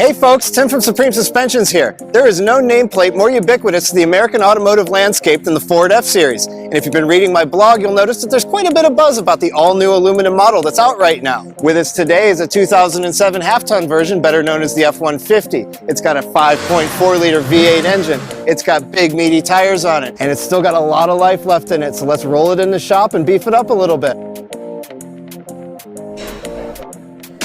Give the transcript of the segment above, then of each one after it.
Hey folks, Tim from Supreme Suspensions here. There is no nameplate more ubiquitous to the American automotive landscape than the Ford F-Series. And if you've been reading my blog, you'll notice that there's quite a bit of buzz about the all-new aluminum model that's out right now. With us today is a 2007 half-ton version, better known as the F-150. It's got a 5.4-liter V8 engine. It's got big, meaty tires on it, and it's still got a lot of life left in it. So let's roll it in the shop and beef it up a little bit.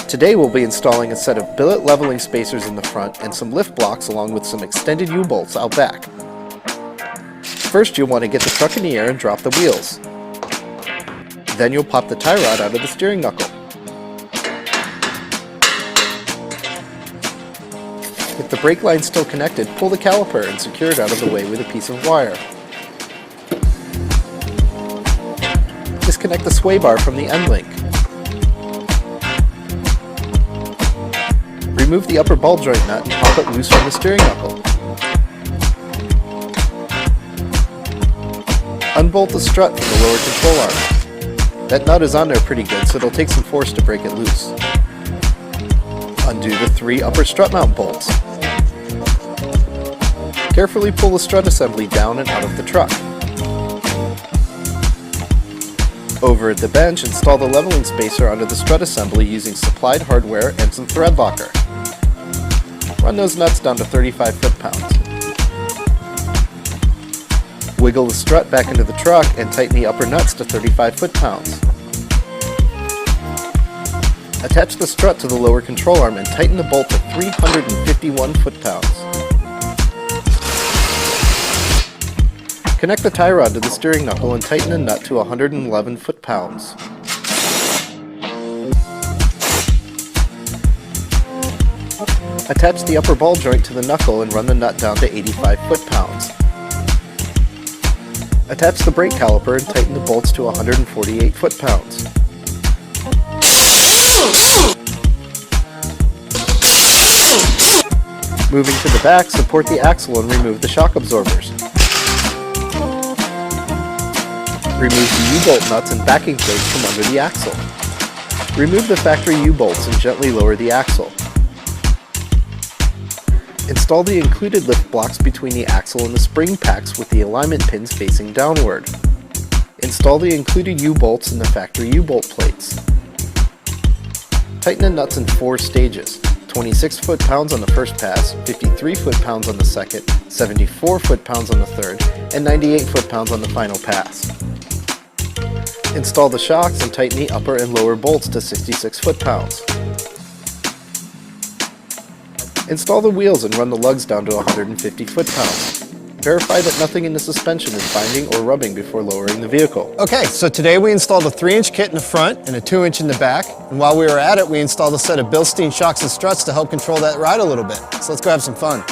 Today we'll be installing a set of billet leveling spacers in the front and some lift blocks along with some extended U-bolts out back. First you'll want to get the truck in the air and drop the wheels. Then you'll pop the tie rod out of the steering knuckle. With the brake line still connected, pull the caliper and secure it out of the way with a piece of wire. Disconnect the sway bar from the end link. Remove the upper ball joint nut and pop it loose from the steering knuckle. Unbolt the strut from the lower control arm. That nut is on there pretty good, so it'll take some force to break it loose. Undo the 3 upper strut mount bolts. Carefully pull the strut assembly down and out of the truck. Over at the bench, install the leveling spacer onto the strut assembly using supplied hardware and some thread locker. Run those nuts down to 35 foot-pounds. Wiggle the strut back into the truck and tighten the upper nuts to 35 foot-pounds. Attach the strut to the lower control arm and tighten the bolt to 351 foot-pounds. Connect the tie rod to the steering knuckle and tighten the nut to 111 foot-pounds. Attach the upper ball joint to the knuckle and run the nut down to 85 foot-pounds. Attach the brake caliper and tighten the bolts to 148 foot-pounds. Moving to the back, support the axle and remove the shock absorbers. Remove the U-bolt nuts and backing plates from under the axle. Remove the factory U-bolts and gently lower the axle. Install the included lift blocks between the axle and the spring packs with the alignment pins facing downward. Install the included U-bolts and the factory U-bolt plates. Tighten the nuts in 4 stages: 26 foot-pounds on the first pass, 53 foot-pounds on the second, 74 foot-pounds on the third, and 98 foot-pounds on the final pass. Install the shocks and tighten the upper and lower bolts to 66 foot-pounds. Install the wheels and run the lugs down to 150 foot-pounds. Verify that nothing in the suspension is binding or rubbing before lowering the vehicle. Okay, so today we installed a 3-inch kit in the front and a 2-inch in the back. And while we were at it, we installed a set of Bilstein shocks and struts to help control that ride a little bit. So let's go have some fun.